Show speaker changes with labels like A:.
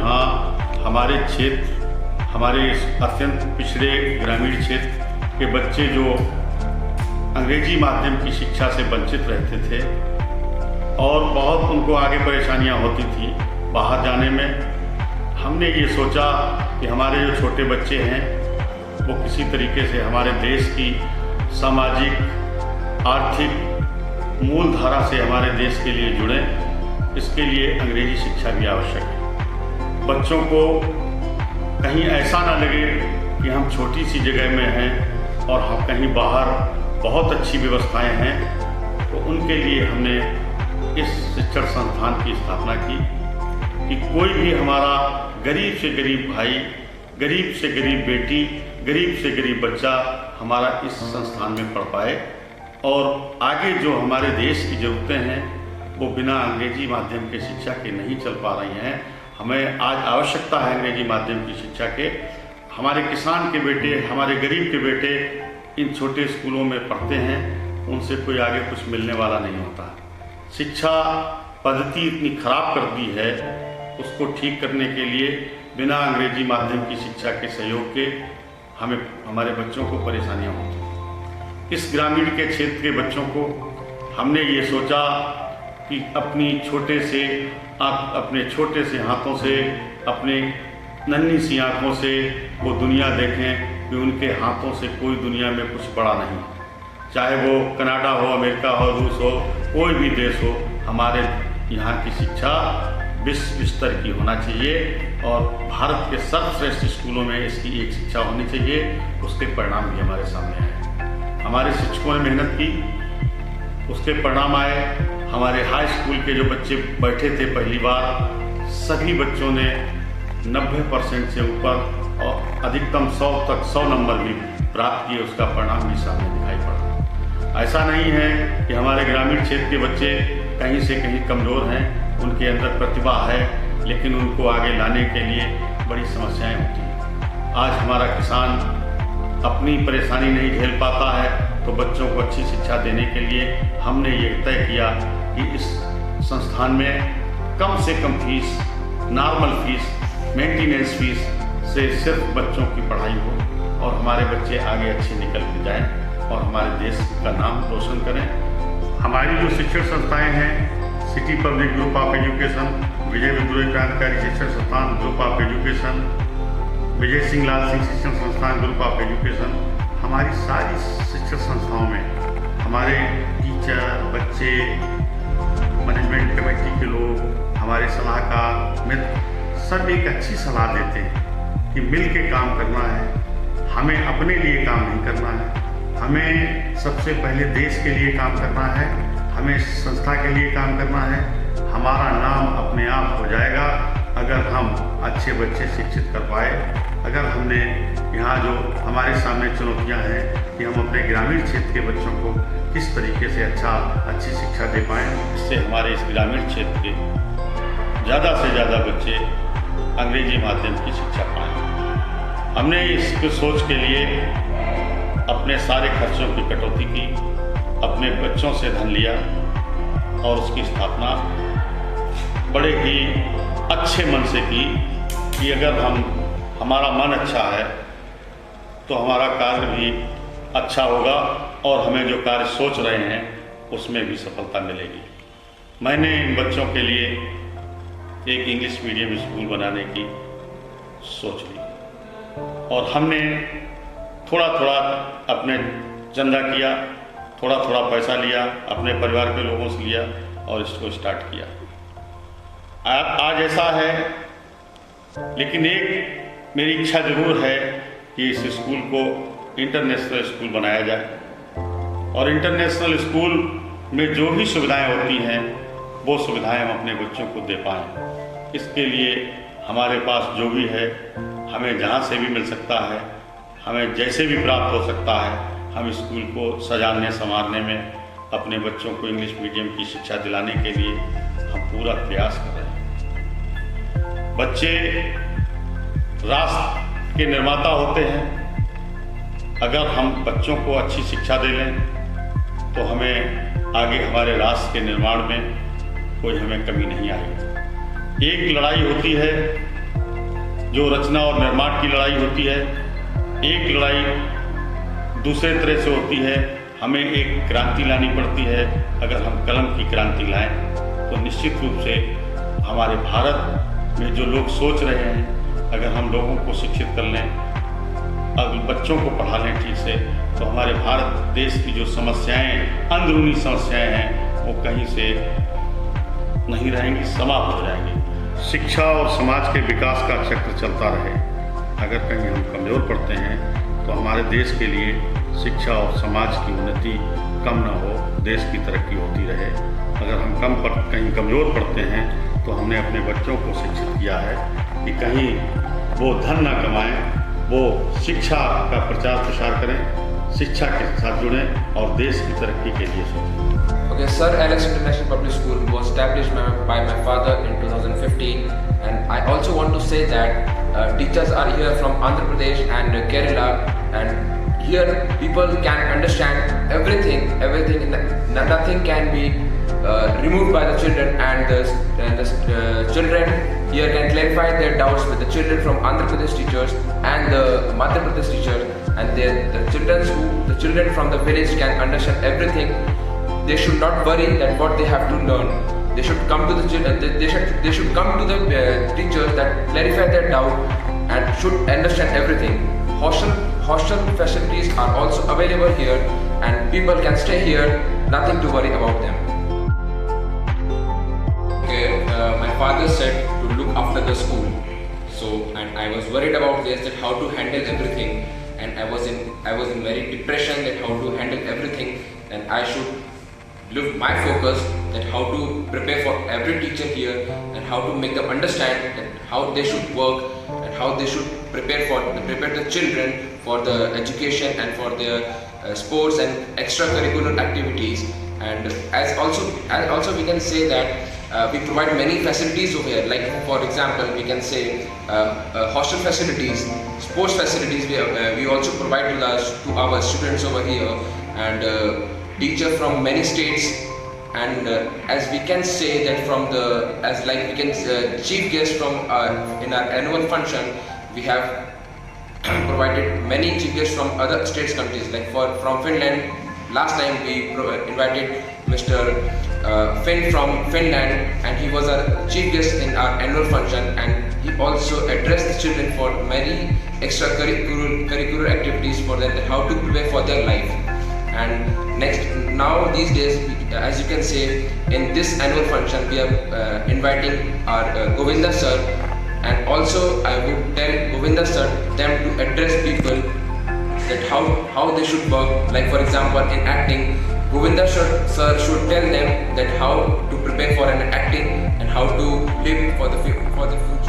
A: यहाँ हमारे क्षेत्र, हमारे अत्यंत पिछड़े ग्रामीण क्षेत्र के बच्चे जो अंग्रेजी माध्यम की शिक्षा से वंचित रहते थे और बहुत उनको आगे परेशानियां होती थी बाहर जाने में, हमने ये सोचा कि हमारे जो छोटे बच्चे हैं वो किसी तरीके से हमारे देश की सामाजिक आर्थिक मूल धारा से हमारे देश के लिए जुड़ें। इसके लिए अंग्रेजी शिक्षा भी आवश्यक है। बच्चों को कहीं ऐसा ना लगे कि हम छोटी सी जगह में हैं और हम कहीं बाहर बहुत अच्छी व्यवस्थाएं हैं, तो उनके लिए हमने इस शिक्षण संस्थान की स्थापना की कि कोई भी हमारा गरीब से गरीब भाई, गरीब से गरीब बेटी, गरीब से गरीब बच्चा हमारा इस संस्थान में पढ़ पाए और आगे जो हमारे देश की ज़रूरतें हैं वो बिना अंग्रेजी माध्यम के शिक्षा के नहीं चल पा रही हैं। हमें आज आवश्यकता है अंग्रेजी माध्यम की शिक्षा के। हमारे किसान के बेटे, हमारे गरीब के बेटे इन छोटे स्कूलों में पढ़ते हैं, उनसे कोई आगे कुछ मिलने वाला नहीं होता। शिक्षा पद्धति इतनी खराब कर दी है, उसको ठीक करने के लिए बिना अंग्रेजी माध्यम की शिक्षा के सहयोग के हमें हमारे बच्चों को परेशानियां होती हैं। इस ग्रामीण के क्षेत्र के बच्चों को हमने ये सोचा कि अपने छोटे से हाथों से, अपने नन्ही सी आँखों से वो दुनिया देखें कि उनके हाथों से कोई दुनिया में कुछ बड़ा नहीं, चाहे वो कनाडा हो, अमेरिका हो, रूस हो, कोई भी देश हो, हमारे यहाँ की शिक्षा विश्व स्तर की होना चाहिए और भारत के सर्वश्रेष्ठ स्कूलों में इसकी एक शिक्षा होनी चाहिए। उसके परिणाम भी हमारे सामने आए। हमारे शिक्षकों ने मेहनत की, उसके परिणाम आए। हमारे हाई स्कूल के जो बच्चे बैठे थे पहली बार, सभी बच्चों ने 90% से ऊपर और अधिकतम 100 नंबर भी प्राप्त किए। उसका परिणाम भी सामने दिखाई पड़ा। ऐसा नहीं है कि हमारे ग्रामीण क्षेत्र के बच्चे कहीं से कहीं कमज़ोर हैं, उनके अंदर प्रतिभा है, लेकिन उनको आगे लाने के लिए बड़ी समस्याएं होती हैं। आज हमारा किसान अपनी परेशानी नहीं झेल पाता है, तो बच्चों को अच्छी शिक्षा देने के लिए हमने ये तय किया कि इस संस्थान में कम से कम fees, normal fees, maintenance fees से सिर्फ बच्चों की पढ़ाई हो और हमारे बच्चे आगे अच्छे निकल के जाएं और हमारे देश का नाम रोशन करें। हमारी जो शिक्षण संस्थाएं हैं, city public group of education, Vijay Vidrohi क्रांतिकारी शिक्षण संस्थान group of education, Vijay Singh Lal Singh शिक्षण संस्थान ग्रुप ऑफ एजुकेशन, हमारी सारी शिक्षण संस्थाओं में हमारे टीचर, बच्चे, मैनेजमेंट कमेटी के लोग, हमारे सलाहकार मित्र सब एक अच्छी सलाह देते हैं कि मिल के काम करना है, हमें अपने लिए काम नहीं करना है, हमें सबसे पहले देश के लिए काम करना है, हमें संस्था के लिए काम करना है। हमारा नाम अपने आप हो जाएगा अगर हम अच्छे बच्चे शिक्षित कर पाए। अगर हमने यहाँ जो हमारे सामने चुनौतियाँ हैं कि हम अपने ग्रामीण क्षेत्र के बच्चों को किस तरीके से अच्छी शिक्षा दे पाएँ, इससे हमारे इस ग्रामीण क्षेत्र के ज़्यादा से ज़्यादा बच्चे अंग्रेजी माध्यम की शिक्षा पाएँ। हमने इसको सोच के लिए अपने सारे खर्चों की कटौती की, अपने बच्चों से धन लिया और उसकी स्थापना बड़े ही अच्छे मन से की कि अगर हमारा मन अच्छा है तो हमारा कार्य भी अच्छा होगा और हमें जो कार्य सोच रहे हैं उसमें भी सफलता मिलेगी। मैंने इन बच्चों के लिए एक इंग्लिश मीडियम स्कूल बनाने की सोच ली और हमने थोड़ा थोड़ा अपने चंदा किया, थोड़ा थोड़ा पैसा लिया, अपने परिवार के लोगों से लिया और इसको स्टार्ट किया। आज ऐसा है, लेकिन एक मेरी इच्छा ज़रूर है कि इस स्कूल को इंटरनेशनल स्कूल बनाया जाए और इंटरनेशनल स्कूल में जो भी सुविधाएं होती हैं वो सुविधाएं हम अपने बच्चों को दे पाएँ। इसके लिए हमारे पास जो भी है, हमें जहाँ से भी मिल सकता है, हमें जैसे भी प्राप्त हो सकता है, हम स्कूल को सजाने संवारने में, अपने बच्चों को इंग्लिश मीडियम की शिक्षा दिलाने के लिए हम पूरा प्रयास कर रहे हैं। बच्चे राष्ट्र के निर्माता होते हैं। अगर हम बच्चों को अच्छी शिक्षा दे लें तो हमें आगे हमारे राष्ट्र के निर्माण में कोई हमें कमी नहीं आएगी। एक लड़ाई होती है जो रचना और निर्माण की लड़ाई होती है, एक लड़ाई दूसरे तरह से होती है। हमें एक क्रांति लानी पड़ती है। अगर हम कलम की क्रांति लाएं तो निश्चित रूप से हमारे भारत में जो लोग सोच रहे हैं, अगर हम लोगों को शिक्षित कर लें, अगर बच्चों को पढ़ा लें ठीक से, तो हमारे भारत देश की जो समस्याएं, अंदरूनी समस्याएं हैं, वो कहीं से नहीं रहेंगी, समाप्त हो जाएंगी। शिक्षा और समाज के विकास का चक्र चलता रहे। अगर कहीं हम कमज़ोर पड़ते हैं तो हमारे देश के लिए शिक्षा और समाज की उन्नति कम न हो, देश की तरक्की होती रहे। अगर हम कहीं कमज़ोर पड़ते हैं तो हमने अपने बच्चों को शिक्षित किया है कि कहीं वो धन ना कमाएं, वो शिक्षा का प्रचार प्रसार करें, शिक्षा के साथ जुड़ें और देश की तरक्की के लिए सोचें।
B: Okay, Sir Alex International Public School was established by my father in 2015, and I also want to say that teachers are here from Andhra Pradesh and Kerala, and here people can understand everything. Nothing can be removed by the children, and the children here can clarify their doubts with the children from Andhra Pradesh teachers and the Madhya Pradesh teachers, and the children from the village can understand everything. They should not worry that what they have to learn. They should come to the children. They should come to the teachers that clarify their doubt and should understand everything. Hostel facilities are also available here, and people can stay here. Nothing to worry about them. Okay, my father said to look after the school. And I was worried about this, that how to handle everything, and I was in very depression that how to handle everything, and I should lift my focus that how to prepare for every teacher here and how to make them understand that how they should work and how they should prepare the children for the education and for their sports and extracurricular activities. And as also we can say that we provide many facilities over here, like for example we can say hostel facilities, sports facilities we also provide to our students over here, and teacher from many states, and as we can say that chief guest from in our annual function we have provided many chief guests from other states countries, like from Finland. Last time we invited Mr. Finn from Finland, and he was our chief guest in our annual function, and he also addressed the children for many extracurricular activities for them, how to prepare for their life. And now these days, as you can see, in this annual function we are inviting our Govinda sir, and also I would tell Govinda sir them to address people that how they should work. Like for example in acting, Govinda sir should tell them that how to prepare for an acting and how to live for the future.